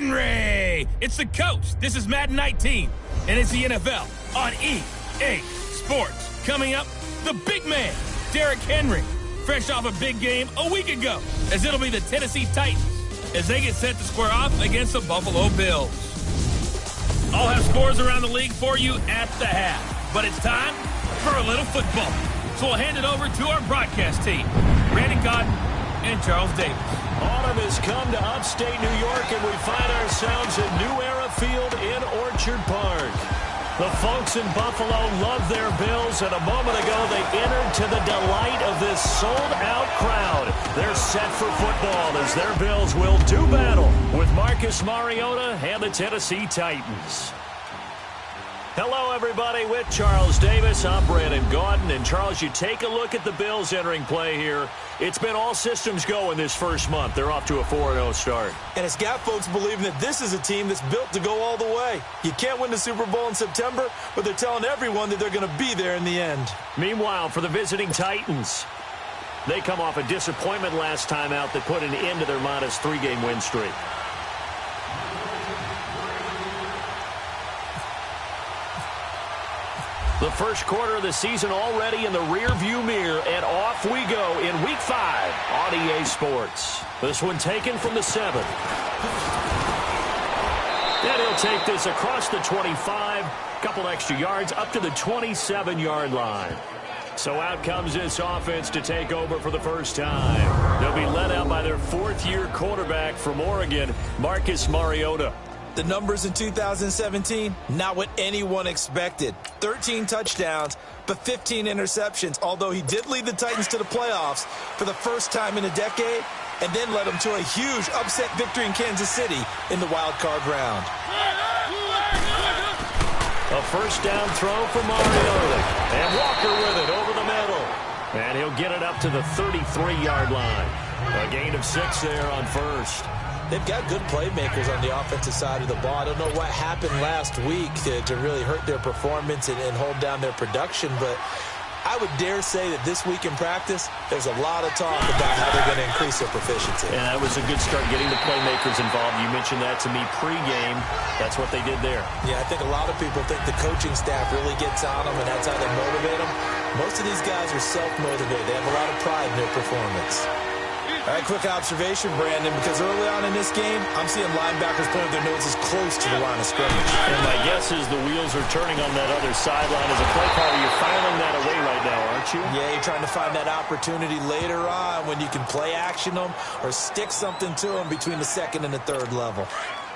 Henry! It's the coach. This is Madden 19, and it's the NFL on EA Sports. Coming up, the big man, Derrick Henry, fresh off a big game a week ago, as it'll be the Tennessee Titans as they get set to square off against the Buffalo Bills. I'll have scores around the league for you at the half, but it's time for a little football. So we'll hand it over to our broadcast team, Brandon Cotton and Charles Davis. Autumn has come to upstate New York, and we find ourselves at New Era Field in Orchard Park. The folks in Buffalo love their Bills, and a moment ago they entered to the delight of this sold-out crowd. They're set for football as their Bills will do battle with Marcus Mariota and the Tennessee Titans. Hello, everybody, with Charles Davis. I'm Brandon Gaudin. And, Charles, you take a look at the Bills entering play here. It's been all systems go in this first month. They're off to a 4-0 start. And it's got folks believing that this is a team that's built to go all the way. You can't win the Super Bowl in September, but they're telling everyone that they're going to be there in the end. Meanwhile, for the visiting Titans, they come off a disappointment last time out that put an end to their -3 game win streak. The first quarter of the season already in the rear-view mirror, and off we go in Week 5 on EA Sports. This one taken from the 7. And he'll take this across the 25, couple extra yards, up to the 27-yard line. So out comes this offense to take over for the first time. They'll be led out by their fourth-year quarterback from Oregon, Marcus Mariota. The numbers in 2017, not what anyone expected. 13 touchdowns, but 15 interceptions, although he did lead the Titans to the playoffs for the first time in a decade, and then led them to a huge upset victory in Kansas City in the wild card round. A first down throw for Mariota, and Walker with it over the middle. And he'll get it up to the 33-yard line. A gain of 6 there on first. They've got good playmakers on the offensive side of the ball. I don't know what happened last week to really hurt their performance and hold down their production, but I would dare say that this week in practice, there's a lot of talk about how they're going to increase their proficiency. And that was a good start getting the playmakers involved. You mentioned that to me pregame. That's what they did there. Yeah, I think a lot of people think the coaching staff really gets on them, and that's how they motivate them. Most of these guys are self-motivated. They have a lot of pride in their performance. All right, quick observation, Brandon, because early on in this game, I'm seeing linebackers pointing their noses close to the line of scrimmage. And my guess is the wheels are turning on that other sideline. As a play caller, you're filing that away right now, aren't you? Yeah, you're trying to find that opportunity later on when you can play action them or stick something to them between the second and the third level.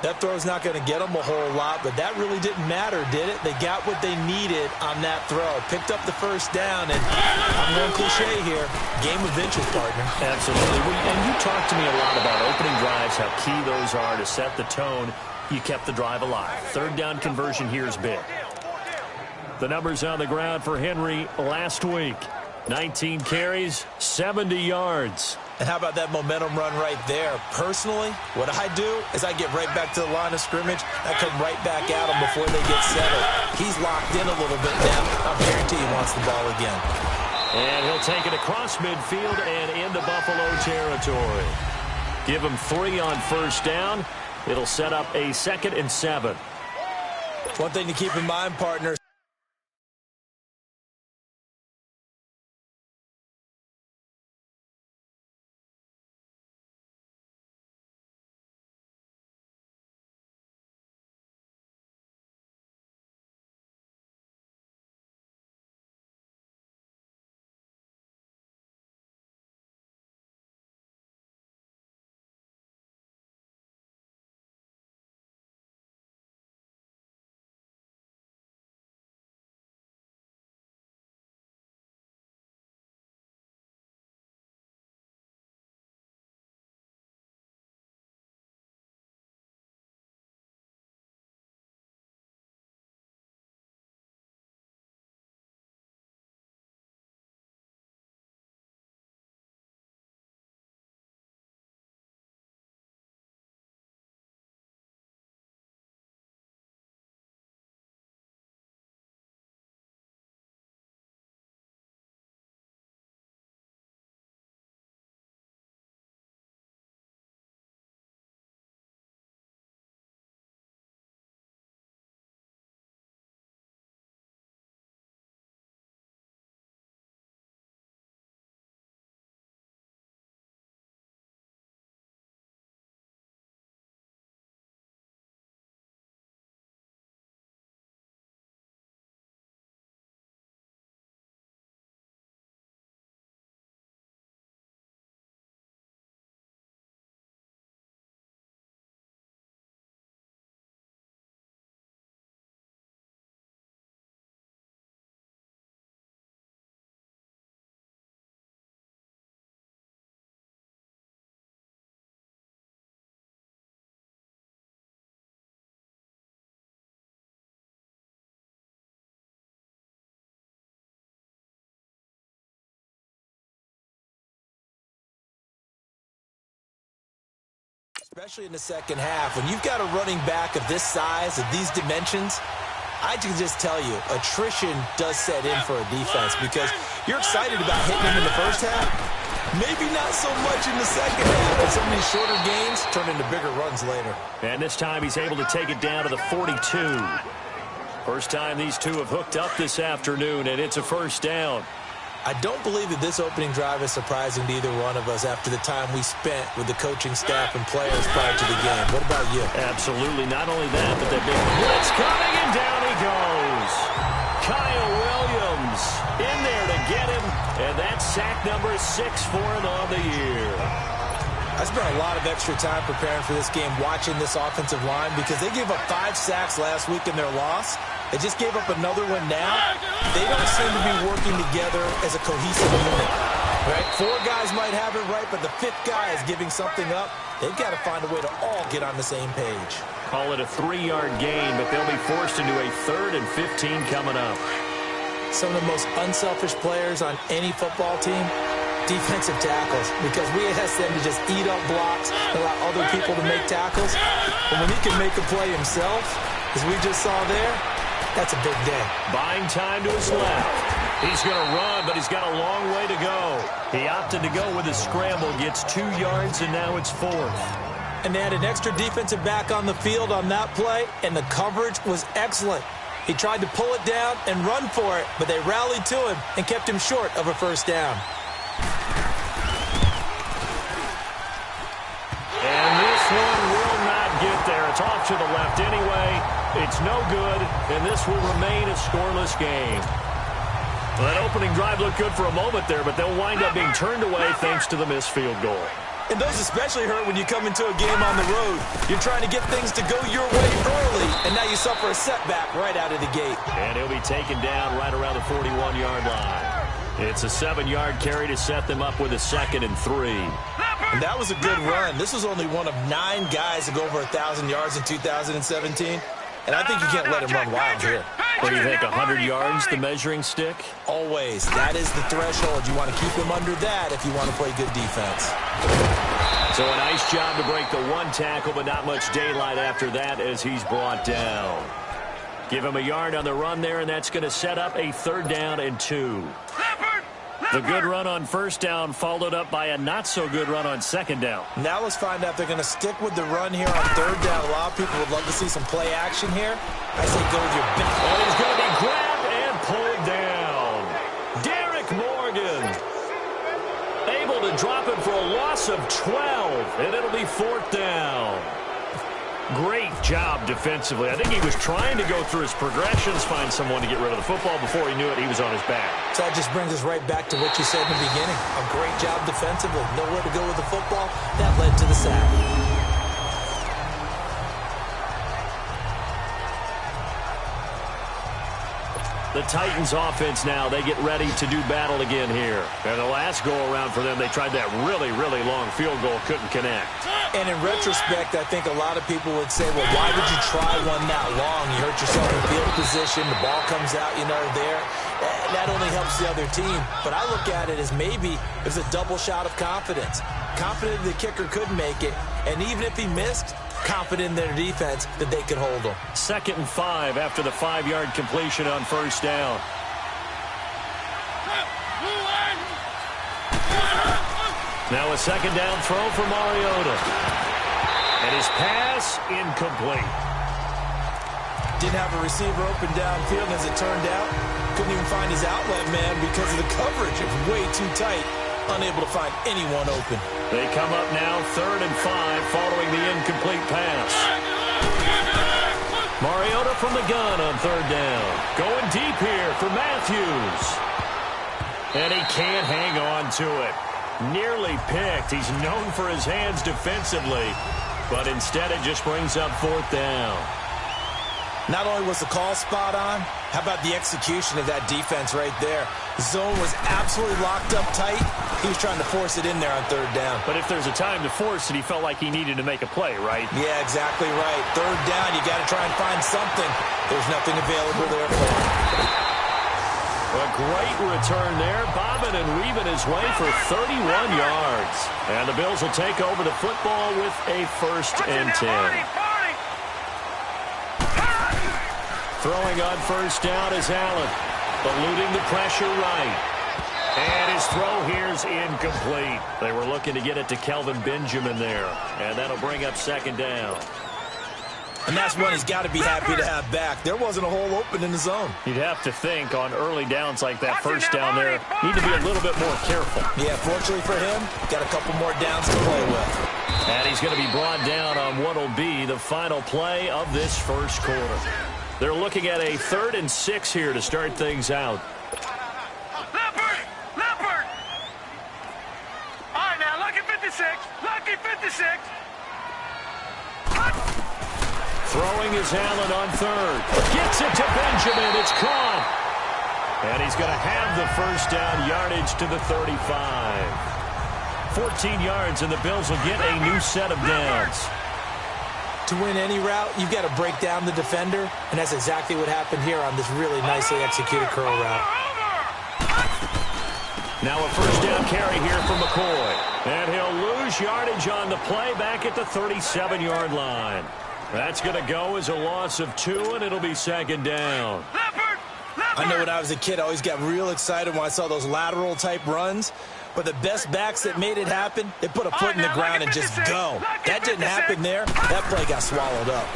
That throw's not going to get them a whole lot, but that really didn't matter, did it? They got what they needed on that throw. Picked up the first down, and I'm going cliche here, game of inches, partner. Absolutely. And you talked to me a lot about opening drives, how key those are to set the tone. You kept the drive alive. Third down conversion here is big. The numbers on the ground for Henry last week. 19 carries, 70 yards. And how about that momentum run right there? Personally, what I do is I get right back to the line of scrimmage. I come right back at him before they get settled. He's locked in a little bit now. I guarantee he wants the ball again. And he'll take it across midfield and into Buffalo territory. Give him 3 on first down. It'll set up a 2nd and 7. One thing to keep in mind, partners. Especially in the second half. When you've got a running back of this size, of these dimensions, I can just tell you, attrition does set in for a defense because you're excited about hitting him in the first half. Maybe not so much in the second half, but some of these shorter gains turn into bigger runs later. And this time he's able to take it down to the 42. First time these two have hooked up this afternoon, and it's a first down. I don't believe that this opening drive is surprising to either one of us after the time we spent with the coaching staff and players prior to the game. What about you? Absolutely. Not only that, but that big blitz coming, and down he goes. Kyle Williams in there to get him, and that's sack number 6 for him on the year. I spent a lot of extra time preparing for this game watching this offensive line because they gave up 5 sacks last week in their loss. They just gave up another one now. They don't seem to be working together as a cohesive unit. Right? 4 guys might have it right, but the 5th guy is giving something up. They've got to find a way to all get on the same page. Call it a 3-yard gain, but they'll be forced into a 3rd and 15 coming up. Some of the most unselfish players on any football team, defensive tackles, because we ask them to just eat up blocks and allow other people to make tackles. But when he can make a play himself, as we just saw there, that's a big day. Buying time to his left. He's going to run, but he's got a long way to go. He opted to go with a scramble, gets 2 yards, and now it's 4th. And they had an extra defensive back on the field on that play, and the coverage was excellent. He tried to pull it down and run for it, but they rallied to him and kept him short of a first down. And this one will not get there. It's off to the left anyway. It's no good, and this will remain a scoreless game. Well, that opening drive looked good for a moment there, but they'll wind up being turned away thanks to the missed field goal. And those especially hurt when you come into a game on the road. You're trying to get things to go your way early, and now you suffer a setback right out of the gate. And he'll be taken down right around the 41-yard line. It's a 7-yard carry to set them up with a 2nd and 3. And that was a good run. This was only one of 9 guys to go over 1,000 yards in 2017. And I think you can't let him run wild here. What do you think, 100 yards, the measuring stick? Always. That is the threshold. You want to keep him under that if you want to play good defense. So a nice job to break the 1 tackle, but not much daylight after that as he's brought down. Give him a yard on the run there, and that's going to set up a 3rd down and 2. The good run on 1st down followed up by a not-so-good run on 2nd down. Now let's find out if they're going to stick with the run here on 3rd down. A lot of people would love to see some play action here. I say go with your best. Oh, he's going to be grabbed and pulled down. Derek Morgan able to drop him for a loss of 12, and it'll be 4th down. Great job defensively. I think he was trying to go through his progressions, find someone to get rid of the football. Before he knew it, he was on his back. So that just brings us right back to what you said in the beginning. A great job defensively. Nowhere to go with the football. That led to the sack. The Titans offense now, they get ready to do battle again here. And the last go-around for them, they tried that really, really long field goal, couldn't connect. And in retrospect, I think a lot of people would say, well, why would you try one that long? You hurt yourself in field position, the ball comes out, there. That only helps the other team. But I look at it as maybe it was a double shot of confidence. Confident the kicker could make it, and even if he missed, confident in their defense that they could hold them. 2nd and 5 after the 5-yard completion on 1st down. Now a 2nd down throw for Mariota. And his pass incomplete. Didn't have a receiver open downfield as it turned out. Couldn't even find his outlet man because of the coverage. It was way too tight. Unable to find anyone open. They come up now 3rd and 5 following the incomplete pass. Mariota from the gun on 3rd down. Going deep here for Matthews. And he can't hang on to it. Nearly picked. He's known for his hands defensively. But instead it just brings up 4th down. Not only was the call spot on, how about the execution of that defense right there? The zone was absolutely locked up tight. He was trying to force it in there on 3rd down. But if there's a time to force it, he felt like he needed to make a play, right? Yeah, exactly right. 3rd down, you got to try and find something. There's nothing available there for him. A great return there, bobbing and weaving his way for 31 yards. And the Bills will take over the football with a 1st and 10. Throwing on 1st down is Allen, eluding the pressure right. And his throw here is incomplete. They were looking to get it to Kelvin Benjamin there. And that'll bring up 2nd down. And that's one he's got to be happy to have back. There wasn't a hole open in the zone. You'd have to think on early downs like that 1st down there, need to be a little bit more careful. Yeah, fortunately for him, got a couple more downs to play with. And he's going to be brought down on what will be the final play of this 1st quarter. They're looking at a 3rd and 6 here to start things out. Leopard! All right, now, lucky 56. Lucky 56. Throwing is Allen on 3rd. Gets it to Benjamin. It's caught. And he's going to have the 1st down yardage to the 35. 14 yards, and the Bills will get a new set of downs. To win any route, you've got to break down the defender, and that's exactly what happened here on this really nicely executed curl route. Now a 1st down carry here for McCoy. And he'll lose yardage on the play back at the 37-yard line. That's going to go as a loss of 2, and it'll be 2nd down. I know when I was a kid, I always got real excited when I saw those lateral-type runs. But the best backs that made it happen, they put a foot in the ground and just go. That didn't happen there. That play got swallowed up.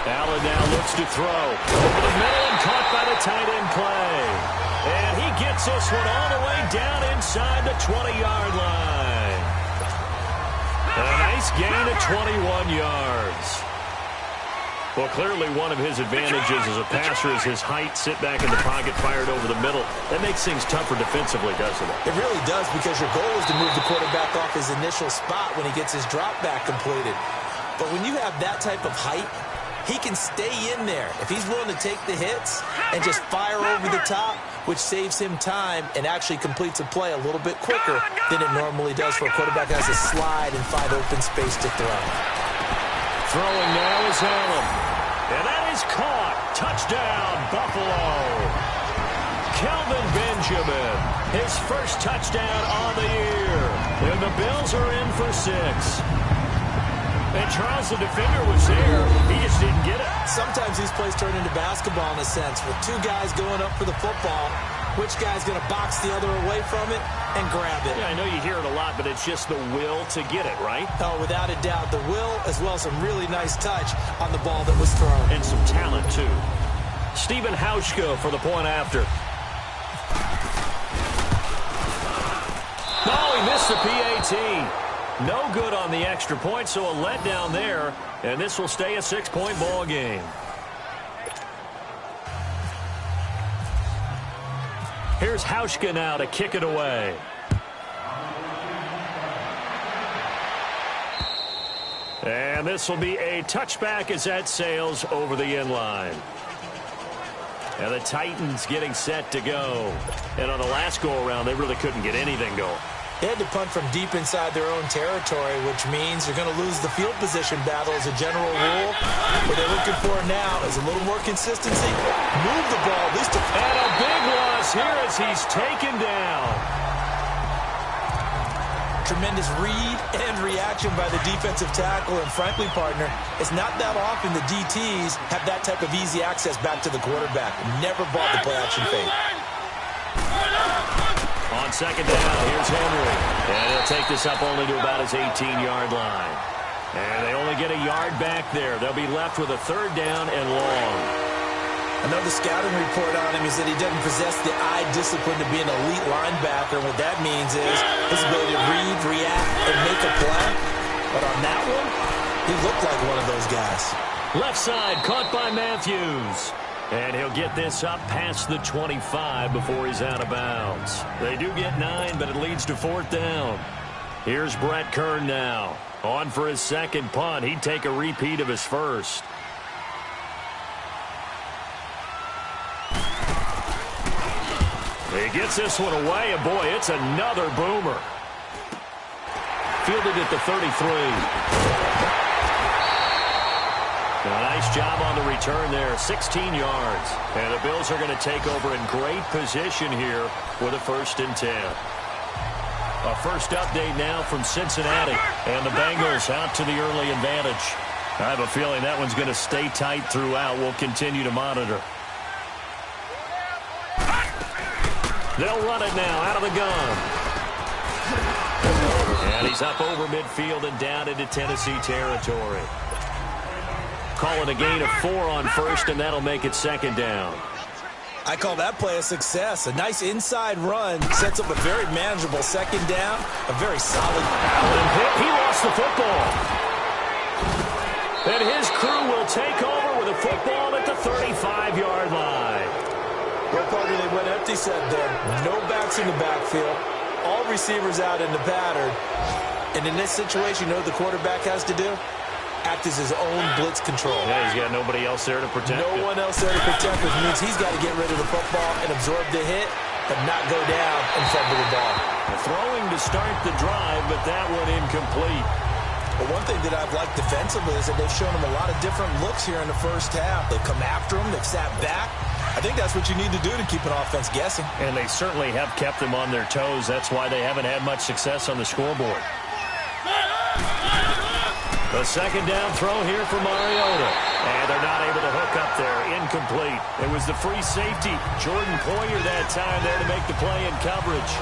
Allen now looks to throw. Over the middle and caught by the tight end play. And he gets this one all the way down inside the 20-yard line. A nice gain of 21 yards. Well, clearly one of his advantages as a passer is his height, sit back in the pocket, fired over the middle. That makes things tougher defensively, doesn't it? It really does, because your goal is to move the quarterback off his initial spot when he gets his drop back completed. But when you have that type of height, he can stay in there if he's willing to take the hits and just fire over the top, which saves him time and actually completes a play a little bit quicker than it normally does for a quarterback that has to slide and find open space to throw. Throwing now is Allen. And that is caught. Touchdown, Buffalo. Kelvin Benjamin, his 1st touchdown on the year. And the Bills are in for 6. And Charles, the defender, was there. He just didn't get it. Sometimes these plays turn into basketball in a sense, with 2 guys going up for the football. Which guy's going to box the other away from it and grab it? Yeah, I know you hear it a lot, but it's just the will to get it, right? Oh, without a doubt. The will, as well as some really nice touch on the ball that was thrown. And some talent, too. Stephen Hauschka for the point after. Oh, he missed the PAT. No good on the extra point, so a letdown there. And this will stay a 6-point ball game. Here's Hauschka now to kick it away. And this will be a touchback as that sails over the end line. And the Titans getting set to go. And on the last go-around, they really couldn't get anything going. They had to punt from deep inside their own territory, which means you're going to lose the field position battle as a general rule. What they're looking for now is a little more consistency. Move the ball, at least. And a big loss here as he's taken down. Tremendous read and reaction by the defensive tackle. And frankly, partner, it's not that often the DTs have that type of easy access back to the quarterback. Never bought the play-action fake. On 2nd down, here's Henry. And he'll take this up only to about his 18-yard line. And they only get a yard back there. They'll be left with a 3rd down and long. Another scouting report on him is that he doesn't possess the eye discipline to be an elite linebacker. What that means is his ability to read, react, and make a play. But on that one, he looked like one of those guys. Left side, caught by Matthews. And he'll get this up past the 25 before he's out of bounds. They do get 9, but it leads to 4th down. Here's Brett Kern now. On for his 2nd punt. He'd take a repeat of his 1st. He gets this one away, and boy, it's another boomer. Fielded at the 33. A nice Nice job on the return there, 16 yards. And the Bills are going to take over in great position here with a 1st and 10. A first update now from Cincinnati, and the Bengals out to the early advantage. I have a feeling that one's going to stay tight throughout. We'll continue to monitor. They'll run it now out of the gun. And he's up over midfield and down into Tennessee territory. Calling a gain of 4 on 1st, and that'll make it 2nd down. I call that play a success. A nice inside run sets up a very manageable 2nd down. A very solid. He lost the football. And his crew will take over with a football at the 35-yard line. Well, Parker, they went empty set there. No backs in the backfield. All receivers out in the pattern. And in this situation, you know what the quarterback has to do? Act as his own blitz control. Yeah, he's got nobody else there to protect him. No one else there to protect him, which means he's got to get rid of the football and absorb the hit, but not go down and fumble the ball. Throwing to start the drive, but that one incomplete. But one thing that I've liked defensively is that they've shown him a lot of different looks here in the first half. They've come after him. They've sat back. I think that's what you need to do to keep an offense guessing. And they certainly have kept them on their toes. That's why they haven't had much success on the scoreboard. The 2nd down throw here for Mariota. And they're not able to hook up there. Incomplete. It was the free safety, Jordan Poyer, that time there to make the play in coverage.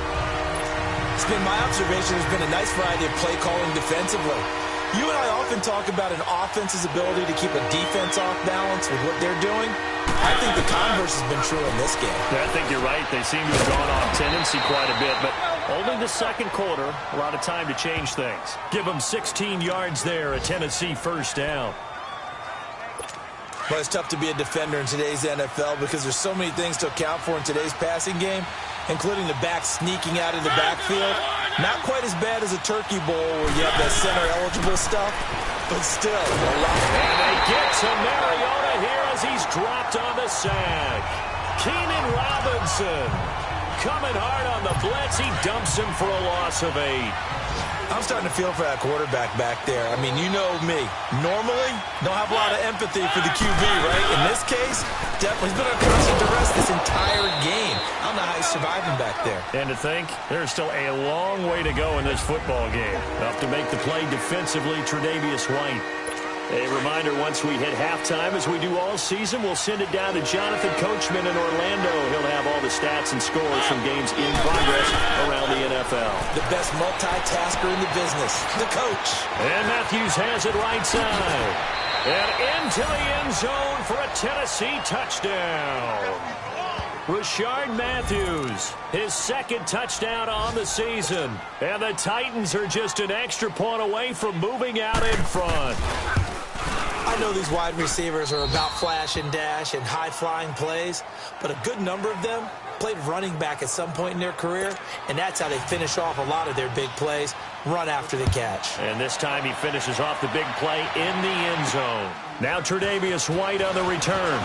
It's been my observation. There's been a nice variety of play calling defensively. You and I often talk about an offense's ability to keep a defense off balance with what they're doing. I think the converse has been true in this game. I think you're right. They seem to have gone off tendency quite a bit, but only the 2nd quarter. A lot of time to change things. Give them 16 yards there, a Tennessee 1st down. Well, it's tough to be a defender in today's NFL because there's so many things to account for in today's passing game, including the back sneaking out of the backfield. Not quite as bad as a turkey bowl where you have that center-eligible stuff, but still a lot. And they get to Mariota here as he's dropped on the sack. Keenan Robinson coming hard on the blitz. He dumps him for a loss of 8. I'm starting to feel for that quarterback back there. I mean, you know me. Normally, don't have a lot of empathy for the QB, right? In this case, definitely. He's been under constant duress this entire game. I don't know how he's surviving back there. And to think, there's still a long way to go in this football game. Up to make the play defensively, Tre'Davious White. A reminder, once we hit halftime, as we do all season, we'll send it down to Jonathan Coachman in Orlando. He'll have all the stats and scores from games in progress around the NFL. The best multitasker in the business, the coach. And Matthews has it right side. And into the end zone for a Tennessee touchdown. Rashard Matthews, his 2nd touchdown on the season. And the Titans are just an extra point away from moving out in front. I know these wide receivers are about flash and dash and high-flying plays, but a good number of them played running back at some point in their career, and that's how they finish off a lot of their big plays, run after the catch. And this time he finishes off the big play in the end zone. Now Tre'Davious White on the return.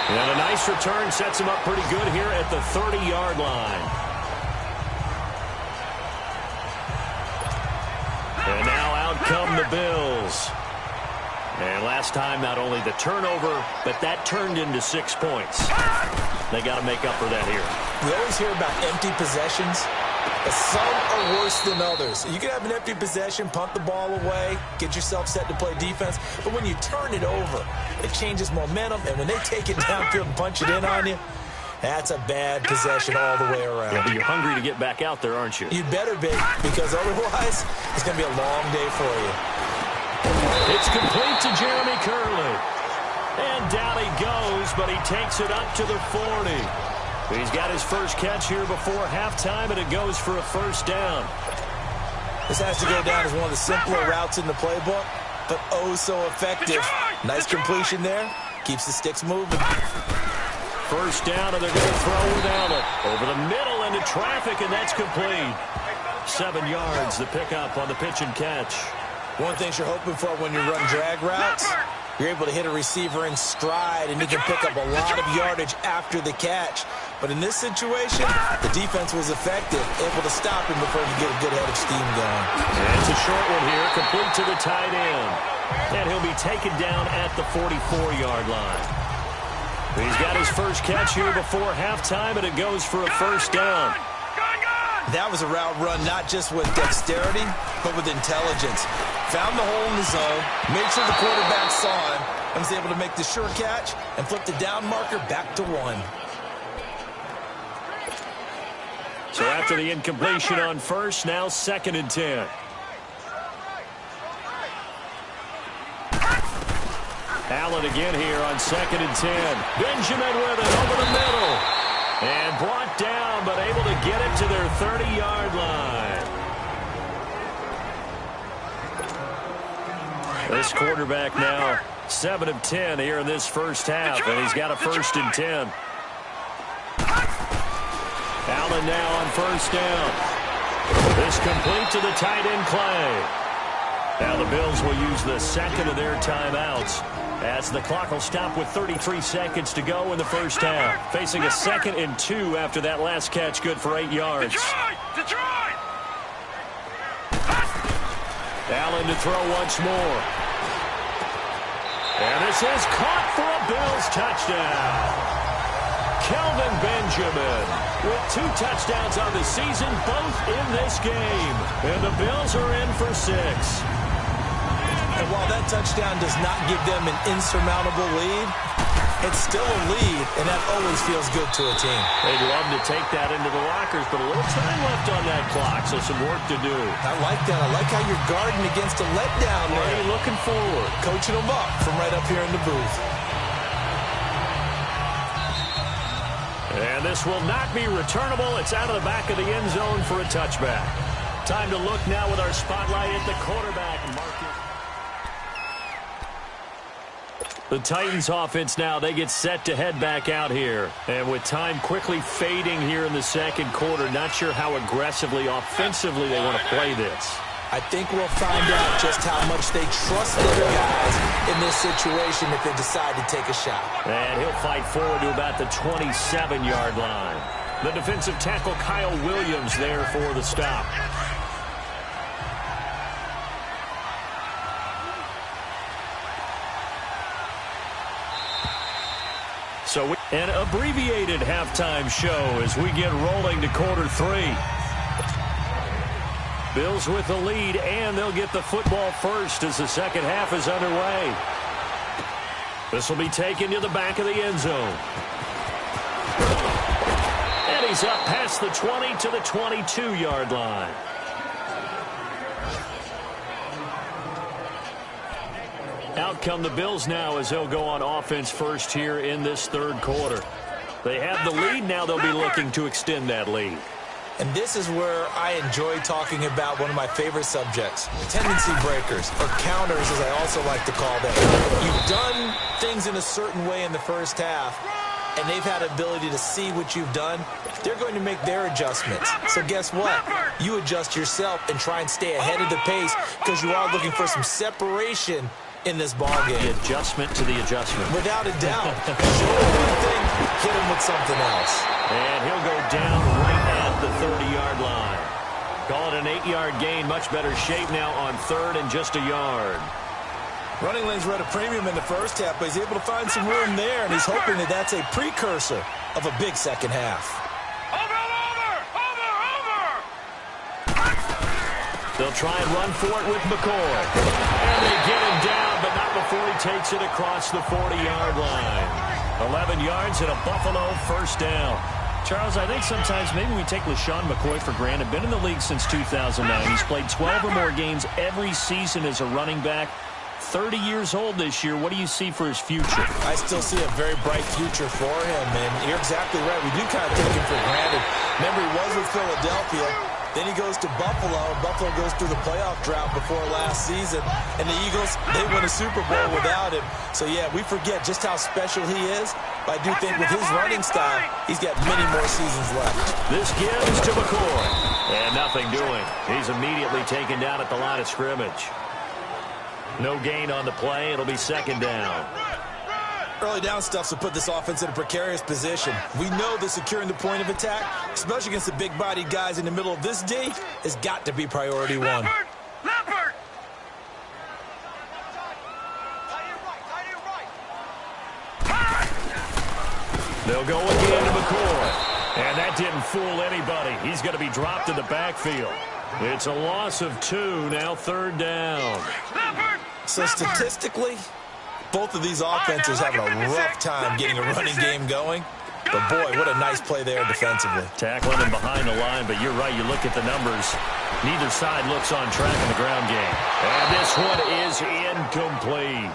And a nice return sets him up pretty good here at the 30-yard line. And now out come the Bills. And last time, not only the turnover, but that turned into 6 points. They got to make up for that here. We always hear about empty possessions, but some are worse than others. You can have an empty possession, punt the ball away, get yourself set to play defense, but when you turn it over, it changes momentum, and when they take it downfield and punch it in on you, that's a bad possession all the way around. Yeah, but you're hungry to get back out there, aren't you? You better be, because otherwise, it's going to be a long day for you. It's complete to Jeremy Curley. And down he goes, but he takes it up to the 40. He's got his first catch here before halftime, and it goes for a 1st down. This has to go down as one of the simpler routes in the playbook, but oh so effective. Nice completion there. Keeps the sticks moving. 1st down, and they're going to throw without it. Over the middle into traffic, and that's complete. 7 yards, the pickup on the pitch and catch. One thing you're hoping for when you run drag routes, you're able to hit a receiver in stride, and you can pick up a lot of yardage after the catch. But in this situation, the defense was effective, able to stop him before he could get a good head of steam going. And it's a short one here, complete to the tight end. And he'll be taken down at the 44-yard line. He's got his first catch here before halftime, and it goes for a first down. That was a route run not just with dexterity, but with intelligence. Found the hole in the zone, made sure the quarterback saw him, and was able to make the sure catch and flip the down marker back to 1. So after the incompletion on first, now 2nd and 10. Allen again here on 2nd and 10. Benjamin with it over the middle. And brought down, but able to get it to their 30-yard line. This quarterback now 7 of 10 here in this first half, and he's got a 1st and 10. Allen now on first down. This complete to the tight end Clay. Now the Bills will use the second of their timeouts as the clock will stop with 33 seconds to go in the first half. Facing a 2nd and 2 after that last catch, good for 8 yards. Detroit! Allen to throw once more. And this is caught for a Bills touchdown. Kelvin Benjamin with 2 touchdowns on the season, both in this game. And the Bills are in for 6. And while that touchdown does not give them an insurmountable lead, it's still a lead, and that always feels good to a team. They'd love to take that into the lockers, but a little time left on that clock, so some work to do. I like that. I like how you're guarding against a letdown there. Already looking forward. Coaching them up from right up here in the booth. And this will not be returnable. It's out of the back of the end zone for a touchback. Time to look now with our spotlight at the quarterback market. The Titans offense now, they get set to head back out here. And with time quickly fading here in the second quarter, not sure how aggressively, offensively they want to play this. I think we'll find out just how much they trust their guys in this situation if they decide to take a shot. And he'll fight forward to about the 27-yard line. The defensive tackle Kyle Williams there for the stop. So an abbreviated halftime show as we get rolling to quarter 3. Bills with the lead, and they'll get the football first as the second half is underway. This will be taken to the back of the end zone. And he's up past the 20 to the 22-yard line. Out come the Bills now as they'll go on offense first here in this third quarter. They have the lead. Now they'll be looking to extend that lead. And this is where I enjoy talking about one of my favorite subjects, tendency breakers, or counters as I also like to call them. You've done things in a certain way in the first half, and they've had ability to see what you've done. They're going to make their adjustments. So guess what? You adjust yourself and try and stay ahead of the pace because you are looking for some separation in this ballgame. The adjustment to the adjustment. Without a doubt. Show him one thing, hit him with something else. And he'll go down right at the 30-yard line. Call it an 8-yard gain. Much better shape now on third and just a yard. Running lanes were at a premium in the first half, but he's able to find some room there, and he's hoping that that's a precursor of a big second half. Over! They'll try and run for it with McCoy. And they get him down, but not before he takes it across the 40-yard line. 11 yards and a Buffalo first down. Charles, I think sometimes maybe we take LaShawn McCoy for granted. Been in the league since 2009. He's played 12 or more games every season as a running back. 30 years old this year. What do you see for his future? I still see a very bright future for him, and you're exactly right. We do kind of take him for granted. Remember, he was with Philadelphia. Then he goes to Buffalo. Buffalo goes through the playoff drought before last season. And the Eagles, they win a Super Bowl without him. So, yeah, we forget just how special he is. But I do think with his running style, he's got many more seasons left. This gives to McCoy. And nothing doing. He's immediately taken down at the line of scrimmage. No gain on the play. It'll be second down. Early down stuff will put this offense in a precarious position. We know that securing the point of attack, especially against the big-bodied guys in the middle of this D, has got to be priority one. Leopard! They'll go again to McCoy. And that didn't fool anybody. He's going to be dropped in the backfield. It's a loss of 2, now 3rd down. So statistically, both of these offenses having a rough time getting a running game going. But boy, what a nice play there defensively. Tackling him behind the line, but you're right. You look at the numbers. Neither side looks on track in the ground game. And this one is incomplete.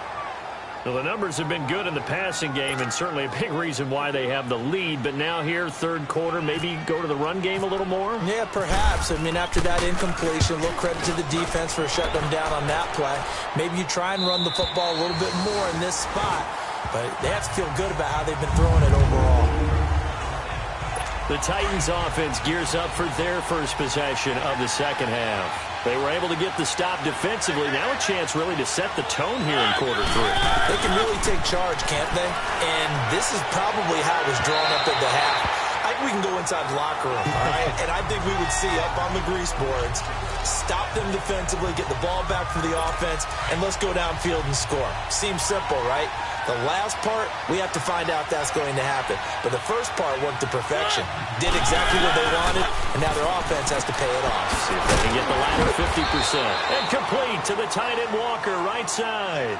Well, the numbers have been good in the passing game, and certainly a big reason why they have the lead. But now here, 3rd quarter, maybe go to the run game a little more? Yeah, perhaps. I mean, after that incompletion, a little credit to the defense for shutting them down on that play. Maybe you try and run the football a little bit more in this spot. But they have to feel good about how they've been throwing it overall. The Titans offense gears up for their first possession of the second half. They were able to get the stop defensively. Now a chance really to set the tone here in quarter 3. They can really take charge, can't they? And this is probably how it was drawn up at the half. I think we can go inside the locker room, all right? And I think we would see up on the grease boards, stop them defensively, get the ball back for the offense, and let's go downfield and score. Seems simple, right? The last part, we have to find out that's going to happen. But the first part worked to perfection. Did exactly what they wanted, and now their offense has to pay it off. See if they can get the latter 50%. And complete to the tight end Walker, right side.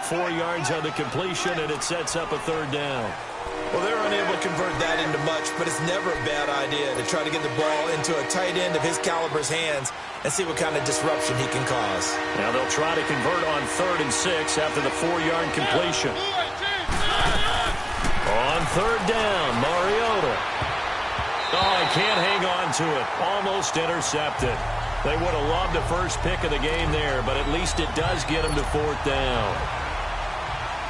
4 yards on the completion, and it sets up a 3rd down. Well, they're unable to convert that into much, but it's never a bad idea to try to get the ball into a tight end of his caliber's hands and see what kind of disruption he can cause. Now they'll try to convert on 3rd and 6 after the 4-yard completion. On 3rd down, Mariota. Oh, he can't hang on to it. Almost intercepted. They would have loved the first pick of the game there, but at least it does get them to 4th down.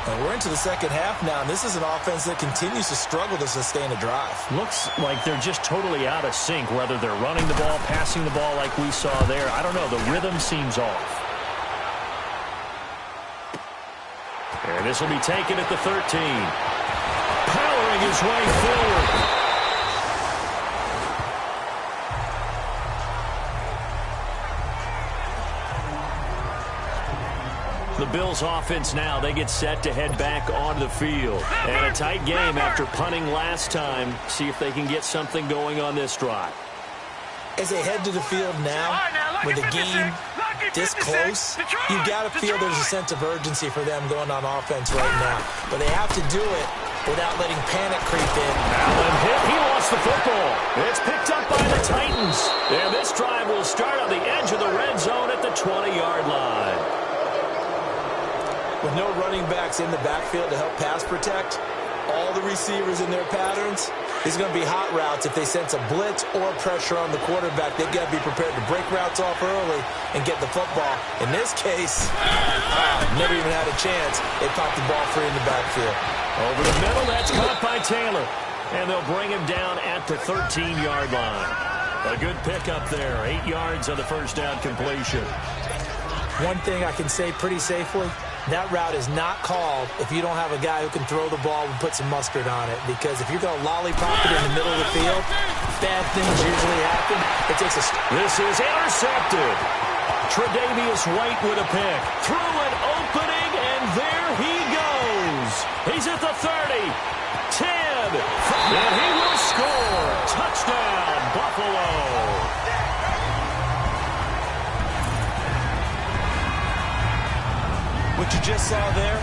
And we're into the second half now, and this is an offense that continues to struggle to sustain a drive. Looks like they're just totally out of sync, whether they're running the ball, passing the ball like we saw there. I don't know. The rhythm seems off. And this will be taken at the 13. Powering his way forward. The Bills offense now, they get set to head back onto the field. And a tight game after punting last time. See if they can get something going on this drive. As they head to the field now, with the game this close, you've got to feel there's a sense of urgency for them going on offense right now. But they have to do it without letting panic creep in. Allen hit. He lost the football. It's picked up by the Titans. And this drive will start on the edge of the red zone at the 20-yard line. With no running backs in the backfield to help pass protect, all the receivers in their patterns, it's going to be hot routes if they sense a blitz or pressure on the quarterback. They've got to be prepared to break routes off early and get the football. In this case, never even had a chance. They popped the ball free in the backfield. Over the middle, that's caught by Taylor. And they'll bring him down at the 13-yard line. A good pickup there. 8 yards on the first down completion. One thing I can say pretty safely, that route is not called if you don't have a guy who can throw the ball and put some mustard on it. Because if you're going to lollipop it in the middle of the field, bad things usually happen. It takes a... This is intercepted. Tre'Davious White with a pick. Through an opening, and there he goes. He's at the 30. 10. And he will score. Touchdown, Buffalo. What you just saw there,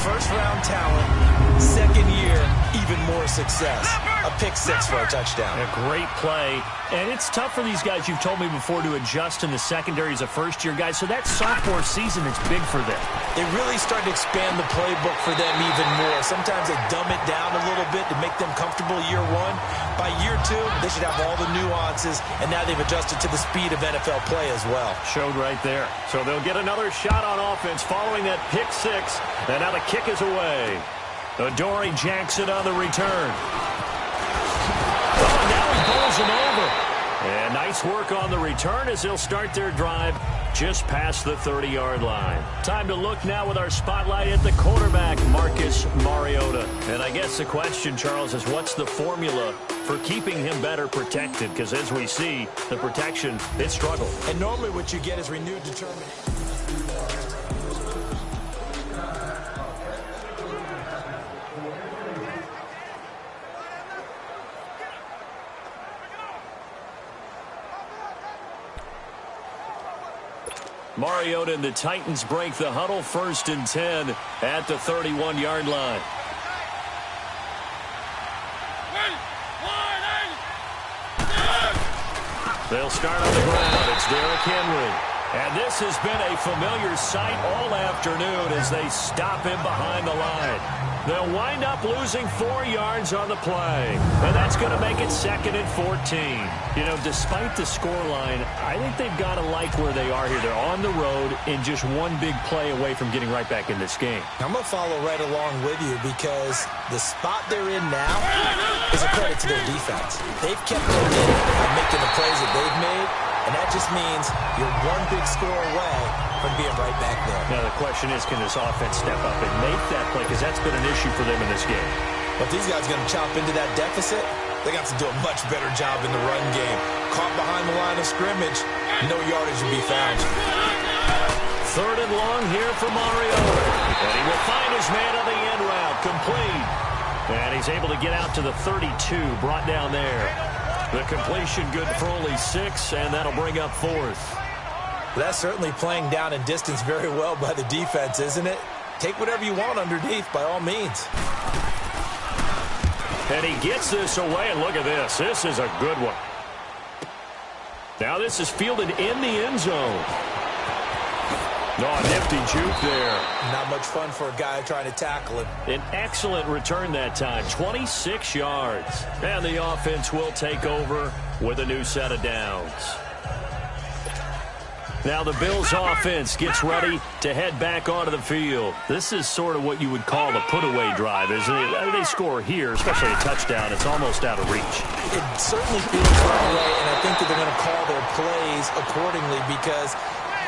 first-round talent, second year, even more success. A pick-6 for a touchdown. A great play. And it's tough for these guys, you've told me before, to adjust in the secondary as a first-year guy. So that sophomore season is big for them. They really start to expand the playbook for them even more. Sometimes they dumb it down a little bit to make them comfortable year one. By year two, they should have all the nuances, and now they've adjusted to the speed of NFL play as well. Showed right there. So they'll get another shot on offense following that pick-6. And now the kick is away. Adoree Jackson on the return. Oh, now he bowls him over. And nice work on the return as they'll start their drive just past the 30-yard line. Time to look now with our spotlight at the quarterback, Marcus Mariota. And I guess the question, Charles, is what's the formula for keeping him better protected? Because as we see, the protection, it struggled. And normally what you get is renewed determination. Mariota and the Titans break the huddle, 1st and 10 at the 31-yard line. They'll start on the ground. It's Derrick Henry. And this has been a familiar sight all afternoon as they stop him behind the line. They'll wind up losing 4 yards on the play. And that's going to make it 2nd and 14. You know, despite the scoreline, I think they've got to like where they are here. They're on the road and just one big play away from getting right back in this game. I'm going to follow right along with you because the spot they're in now is a credit to their defense. They've kept them in by making the plays that they've made, and that just means you're one big score away from being right back there. Now, the question is, can this offense step up and make that play? Because that's been an issue for them in this game. But if these guys are going to chop into that deficit, they got to do a much better job in the run game. Caught behind the line of scrimmage, no yardage will be found. 3rd and long here for Mariota. And he will find his man on the end route, complete. And he's able to get out to the 32, brought down there. The completion good for only 6, and that'll bring up 4th. That's certainly playing down in distance very well by the defense, isn't it? Take whatever you want underneath, by all means. And he gets this away, and look at this. This is a good one. Now this is fielded in the end zone. Oh, nifty juke there. Not much fun for a guy trying to tackle him. An excellent return that time, 26 yards. And the offense will take over with a new set of downs. Now the Bills offense gets ready to head back onto the field. This is sort of what you would call a put-away drive, isn't it? They score here, especially a touchdown. It's almost out of reach. It certainly feels that way, and I think that they're going to call their plays accordingly because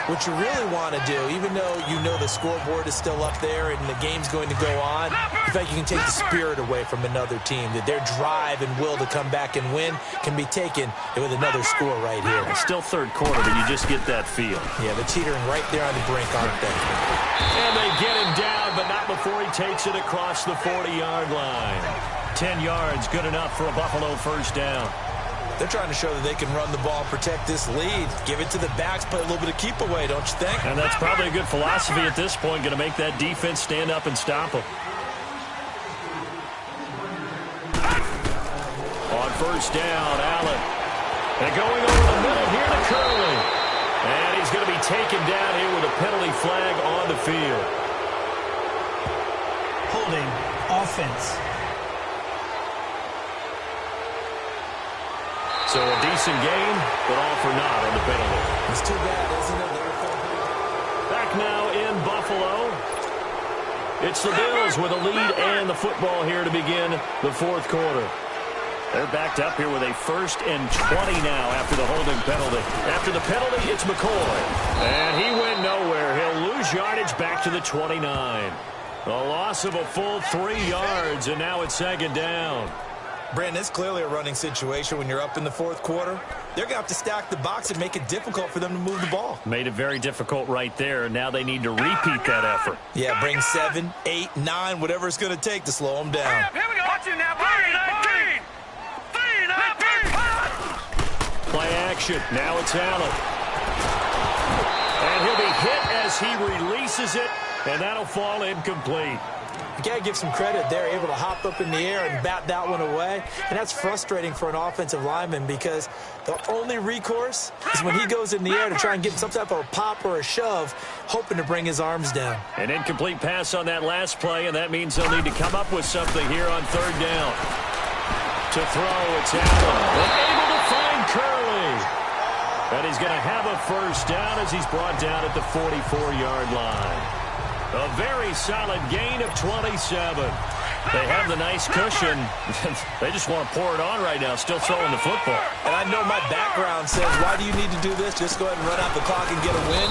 what you really want to do, even though you know the scoreboard is still up there and the game's going to go on, in fact, you can take the spirit away from another team, that their drive and will to come back and win can be taken with another score right here. It's still 3rd quarter, but you just get that feel. Yeah, they're teetering right there on the brink, aren't they? And they get him down, but not before he takes it across the 40-yard line. 10 yards, good enough for a Buffalo 1st down. They're trying to show that they can run the ball and protect this lead. Give it to the backs, play a little bit of keep away, don't you think? And that's probably a good philosophy at this point, going to make that defense stand up and stop them. On 1st down, Allen. And going over the middle here to Curley. And he's going to be taken down here with a penalty flag on the field. Holding offense. So a decent game, but all for naught on the penalty. It's too bad, isn't it? Back now in Buffalo. It's the Bills with a lead and the football here to begin the 4th quarter. They're backed up here with a 1st and 20 now after the holding penalty. After the penalty, it's McCoy. And he went nowhere. He'll lose yardage back to the 29. A loss of a full 3 yards, and now it's 2nd down. Brandon, it's clearly a running situation when you're up in the 4th quarter. They're going to have to stack the box and make it difficult for them to move the ball. Made it very difficult right there. Now they need to repeat that effort. Yeah, bring 7, 8, 9, whatever it's going to take to slow them down. Here we go. Watch it now. 3, 19. Play action. Now it's Allen. And he'll be hit as he releases it, and that'll fall incomplete. You got to give some credit. They're able to hop up in the air and bat that one away. And that's frustrating for an offensive lineman because the only recourse is when he goes in the air to try and get some type of a pop or a shove, hoping to bring his arms down. An incomplete pass on that last play, and that means they'll need to come up with something here on 3rd down. To throw, it's Allen. And able to find Curley. And he's going to have a 1st down as he's brought down at the 44-yard line. A very solid gain of 27. They have the nice cushion. They just want to pour it on right now, still throwing the football. And I know my background says, why do you need to do this? Just go ahead and run out the clock and get a win.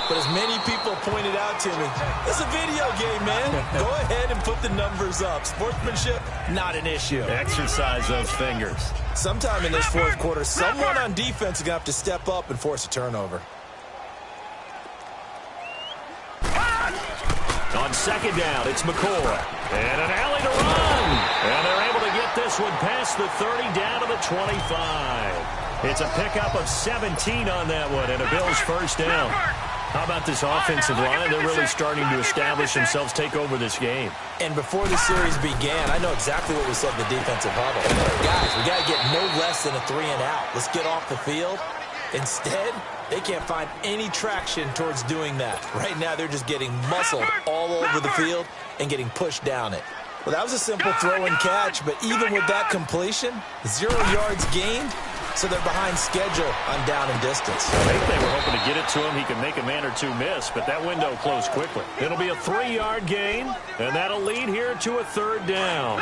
But as many people pointed out to me, it's a video game, man. Go ahead and put the numbers up. Sportsmanship, not an issue. Exercise those fingers. Sometime in this fourth quarter, someone on defense is going to have to step up and force a turnover. On second down, it's McCoy. And an alley to run. And they're able to get this one past the 30 down to the 25. It's a pickup of 17 on that one and a Bills first down. How about this offensive line? They're really starting to establish themselves, take over this game. And before the series began, I know exactly what we said in the defensive huddle. Guys, we got to get no less than a 3 and out. Let's get off the field. Instead, they can't find any traction towards doing that. Right now, they're just getting muscled all over the field and getting pushed down it. Well, that was a simple throw and catch, but even with that completion, 0 yards gained, so they're behind schedule on down and distance. I think they were hoping to get it to him. He could make a man or two miss, but that window closed quickly. It'll be a 3-yard gain, and that'll lead here to a third down.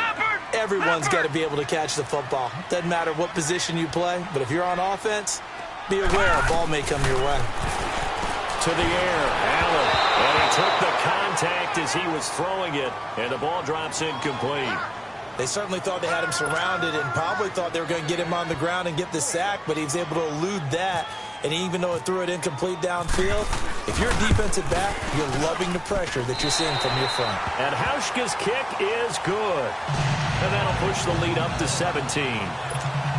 Everyone's got to be able to catch the football. Doesn't matter what position you play, but if you're on offense, be aware a ball may come your way. To the air, Allen. And he took the contact as he was throwing it, and the ball drops incomplete. They certainly thought they had him surrounded and probably thought they were going to get him on the ground and get the sack, but he was able to elude that. And even though it threw it incomplete downfield, if you're a defensive back, you're loving the pressure that you're seeing from your front. And Hauschka's kick is good. And that'll push the lead up to 17.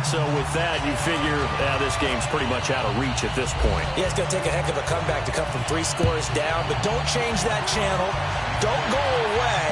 So with that, you figure this game's pretty much out of reach at this point. Yeah, it's going to take a heck of a comeback to come from 3 scores down, but don't change that channel. Don't go away.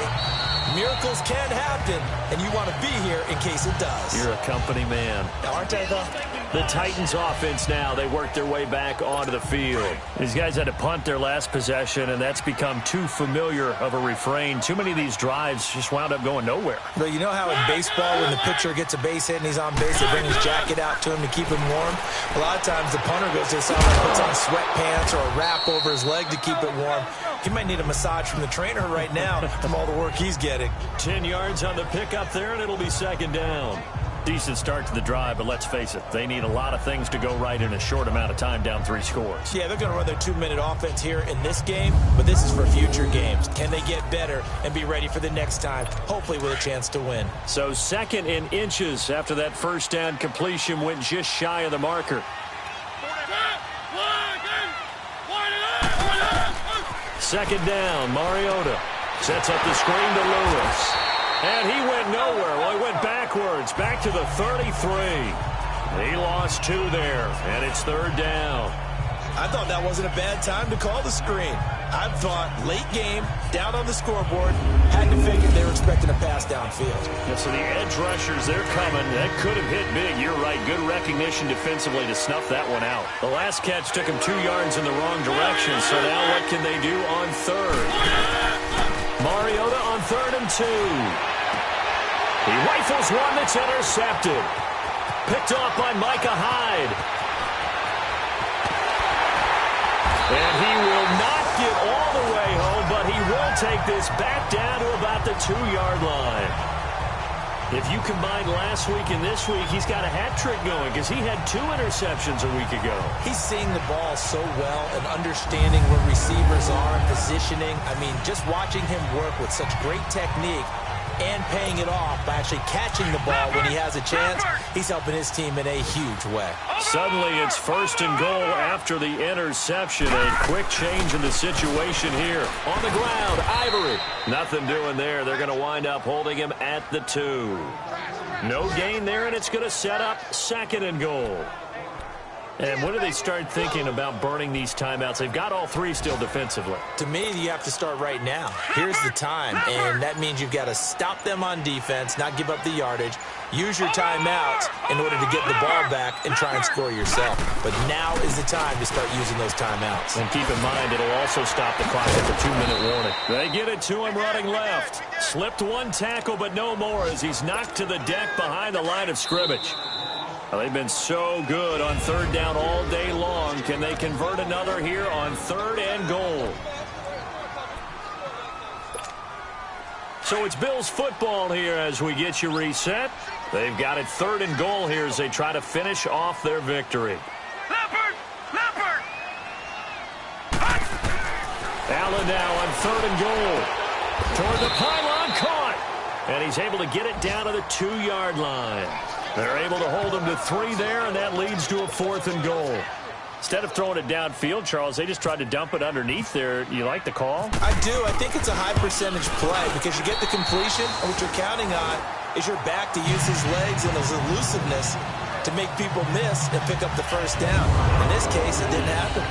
Miracles can happen, and you want to be here in case it does. You're a company man. Aren't I, though? The Titans offense now, they work their way back onto the field. These guys had to punt their last possession, and that's become too familiar of a refrain. Too many of these drives just wound up going nowhere. But you know how in baseball, when the pitcher gets a base hit and he's on base, they bring his jacket out to him to keep him warm? A lot of times the punter goes to the sideline, puts on sweatpants or a wrap over his leg to keep it warm. He might need a massage from the trainer right now from all the work he's getting. 10 yards on the pickup there, and it'll be second down. Decent start to the drive, but let's face it, they need a lot of things to go right in a short amount of time, down 3 scores. Yeah, they're going to run their 2-minute offense here in this game, but this is for future games. Can they get better and be ready for the next time, hopefully with a chance to win? So second in inches after that first down completion went just shy of the marker. Second down, Mariota sets up the screen to Lewis. And he went nowhere. Well, he went backwards, back to the 33. He lost 2 there, and it's third down. I thought that wasn't a bad time to call the screen. I thought late game, down on the scoreboard, had to figure they were expecting a pass downfield. Yeah, so the edge rushers, they're coming. That could have hit big. You're right. Good recognition defensively to snuff that one out. The last catch took him 2 yards in the wrong direction, so now what can they do on third? Mariota on 3rd and 2. He rifles one that's intercepted. Picked off by Micah Hyde. And he will not get all the way home, but he will take this back down to about the 2-yard line. If you combine last week and this week, he's got a hat trick going because he had 2 interceptions a week ago. He's seeing the ball so well and understanding where receivers are and positioning. I mean, just watching him work with such great technique and paying it off by actually catching the ball when he has a chance, he's helping his team in a huge way. Suddenly it's 1st and goal after the interception. A quick change in the situation here. On the ground, Ivory. Nothing doing there. They're going to wind up holding him at the 2. No gain there, and it's going to set up 2nd and goal. And when do they start thinking about burning these timeouts? They've got all 3 still defensively. To me, you have to start right now. Here's the time, and that means you've got to stop them on defense, not give up the yardage, use your timeouts in order to get the ball back and try and score yourself. But now is the time to start using those timeouts. And keep in mind, it'll also stop the clock at the 2-minute warning. They get it to him running left. Slipped 1 tackle, but no more as he's knocked to the deck behind the line of scrimmage. Well, they've been so good on 3rd down all day long. Can they convert another here on 3rd and goal? So it's Bills football here as we get you reset. They've got it 3rd and goal here as they try to finish off their victory. Leopard! Allen now on 3rd and goal. Toward the pylon, caught. And he's able to get it down to the 2-yard line. They're able to hold him to 3 there, and that leads to a 4th and goal. Instead of throwing it downfield, Charles, they just tried to dump it underneath there. You like the call? I do. I think it's a high-percentage play because you get the completion, and what you're counting on is your back to use his legs and his elusiveness to make people miss and pick up the first down. In this case, it didn't happen.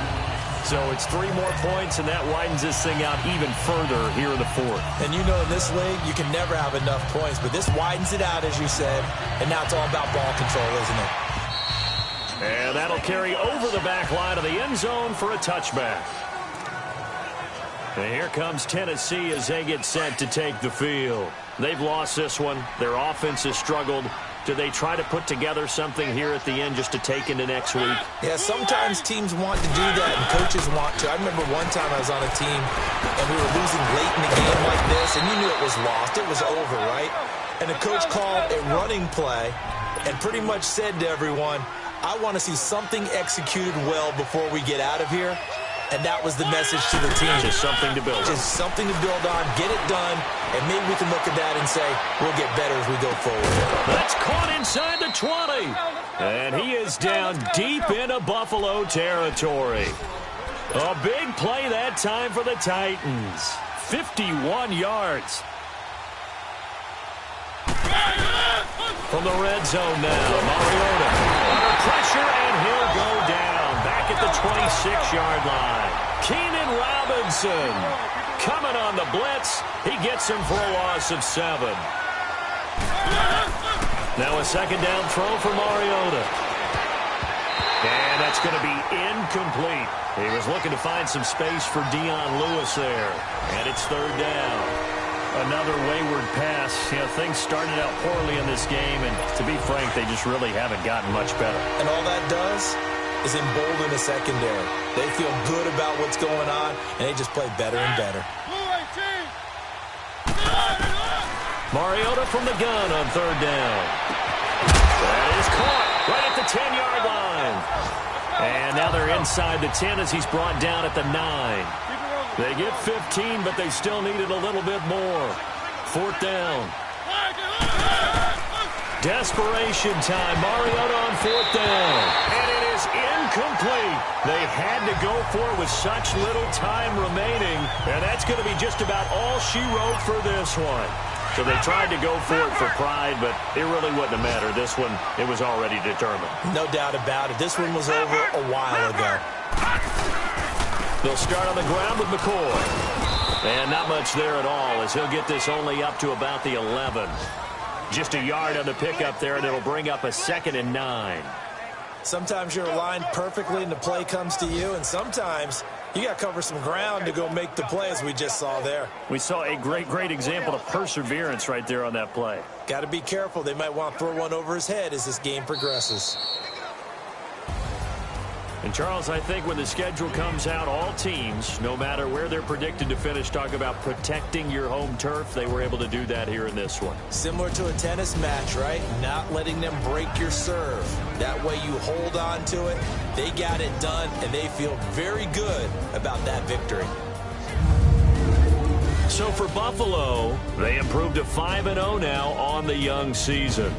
So it's 3 more points, and that widens this thing out even further here in the 4th. And you know in this league, you can never have enough points, but this widens it out, as you said, and now it's all about ball control, isn't it? And that'll carry over the back line of the end zone for a touchback. And here comes Tennessee as they get set to take the field. They've lost this one. Their offense has struggled. Do they try to put together something here at the end just to take into next week? Yeah, sometimes teams want to do that and coaches want to. I remember one time I was on a team and we were losing late in the game like this, and you knew it was lost. It was over, right? And the coach called a running play and pretty much said to everyone, I want to see something executed well before we get out of here. And that was the message to the team. Just something to build on. Just something to build on, get it done, and maybe we can look at that and say, we'll get better as we go forward. That's caught inside the 20. And he is down deep into Buffalo territory. A big play that time for the Titans. 51 yards. From the red zone now, Mariota under pressure, and he'll go down back at the 26-yard line. Keenan Robinson coming on the blitz. He gets him for a loss of 7. Now a 2nd down throw for Mariota. And that's going to be incomplete. He was looking to find some space for Dion Lewis there. And it's 3rd down. Another wayward pass. You know, things started out poorly in this game, and to be frank, they just really haven't gotten much better. And all that does is embolden the secondary. They feel good about what's going on, and they just play better and better. Mariota from the gun on 3rd down. That is caught right at the 10-yard line. And now they're inside the 10 as he's brought down at the 9. They get 15, but they still needed a little bit more. 4th down. Desperation time. Mariota on 4th down. And it is incomplete. They had to go for it with such little time remaining. And that's going to be just about all she wrote for this one. So they tried to go for it for pride, but it really wouldn't have mattered. This one, it was already determined. No doubt about it. This one was over a while ago. They'll start on the ground with McCoy. And not much there at all as he'll get this only up to about the 11. Just a yard on the pickup there, and it'll bring up a 2nd and 9. Sometimes you're aligned perfectly and the play comes to you, and sometimes you got to cover some ground to go make the play as we just saw there. We saw a great example of perseverance right there on that play. Got to be careful. They might want to throw one over his head as this game progresses. And, Charles, I think when the schedule comes out, all teams, no matter where they're predicted to finish, talk about protecting your home turf. They were able to do that here in this one. Similar to a tennis match, right? Not letting them break your serve. That way you hold on to it. They got it done, and they feel very good about that victory. So for Buffalo, they improved to 5-0 now on the young season.